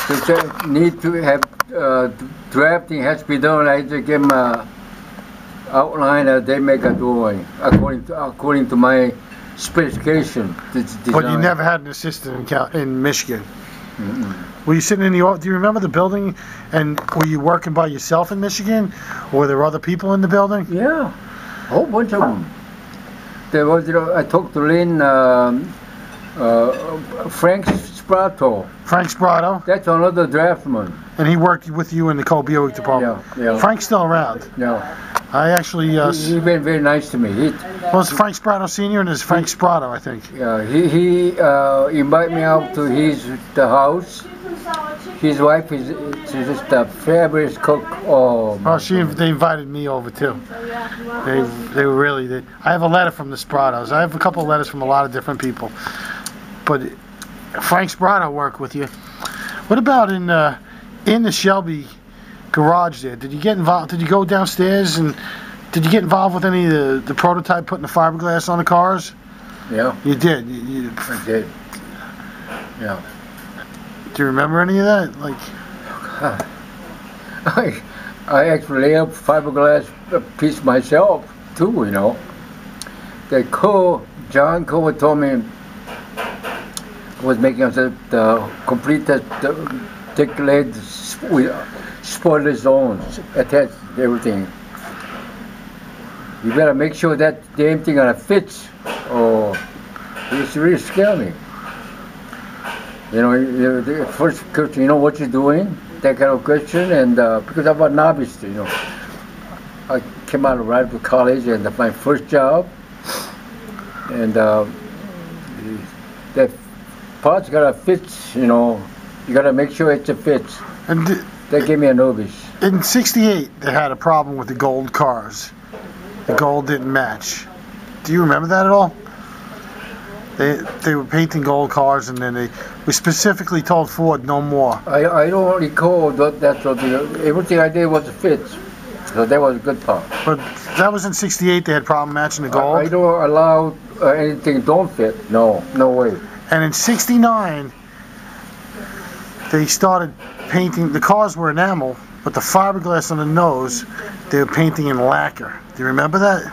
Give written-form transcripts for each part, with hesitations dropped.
They said need to have drafting has to be done. I just give them a outline. They make a drawing according to my specification. But you never had an assistant in Michigan. Were you sitting in the office? Do you remember the building? And were you working by yourself in Michigan? Or were there other people in the building? Yeah, a whole bunch of them. There was, I talked to Lynn, Frank Sprato. Frank Sprato? That's another draftsman. And he worked with you in the Cole Buick department? Yeah. Frank's still around? Yeah. I actually... He's been very nice to me. Well, it's Frank Sprato Sr. and it's Frank Sprato, I think. Yeah, he invited me out to the house. His wife is just a fabulous cook. Oh, they invited me over too. They were really... I have a letter from the Spratos. I have a couple of letters from a lot of different people. But Frank Sprato worked with you. What about in the Shelby garage there? Did you get involved? Did you go downstairs and did you get involved with any of the prototype putting the fiberglass on the cars? Yeah. You did? I did. Yeah. Do you remember any of that? Like, I actually laid up fiberglass piece myself too, you know. John Cole told me was making us the complete thick lead spoiler zones attached to everything. You better make sure that damn thing fits, or it's really scare me. You know, the first question, you know what you're doing, that kind of question, and because I'm a novice, you know, I came out right out of college and my first job, and that part's gotta fit, you know, you gotta make sure it fits. And that gave me a novice. In '68, they had a problem with the gold cars. The gold didn't match. Do you remember that at all? They were painting gold cars, and then we specifically told Ford no more. I don't recall that sort of, everything I did was a fit, so that was a good part. But that was in '68. They had problem matching the gold. I don't allow anything don't fit. No way. And in '69, they started painting. The cars were enamel, but the fiberglass on the nose, they were painting in lacquer. Do you remember that?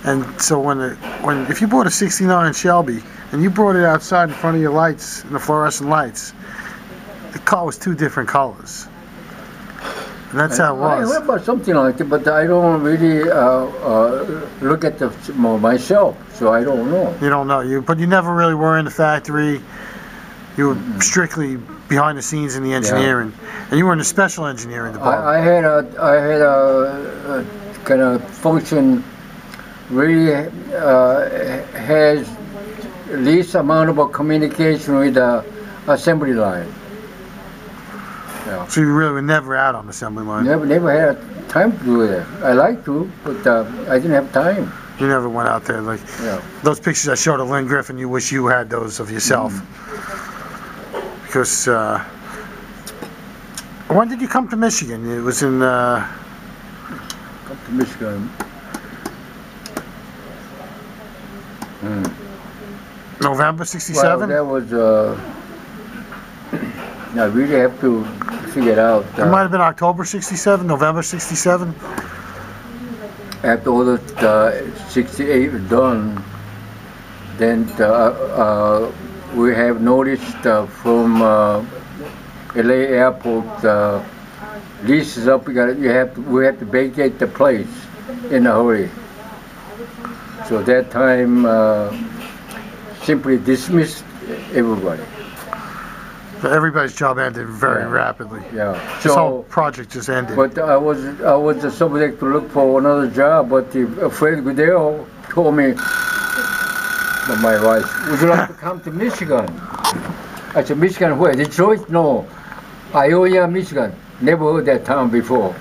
And so if you bought a '69 Shelby and you brought it outside in front of your lights, in the fluorescent lights, the car was two different colors. And that's how it was. I heard about something like that, but I don't really look at myself, so I don't know. You don't know, but you never really were in the factory. You were strictly behind the scenes in the engineering, and you were in the special engineering department. I had a kind of function. Really has least amount of communication with the assembly line. Yeah. So you really were never out on the assembly line? Never had time to do that. I like to, but I didn't have time. You never went out there, like those pictures I showed of Lynn Griffin. You wish you had those of yourself, because when did you come to Michigan? It was in. Come to Michigan. November '67? Well, that was, I really have to figure it out. It might have been October '67, November '67? After all the 68 was done, then we have noticed from LA airport, lease is up, we have to vacate the place in a hurry. So that time, simply dismissed everybody. So everybody's job ended very rapidly. Yeah. This whole project just ended. But I was the subject to look for another job, but Fred Gudero told me, my wife, would you like to come to Michigan? I said, Michigan where? Detroit? No. Iowa, Michigan. Never heard that town before.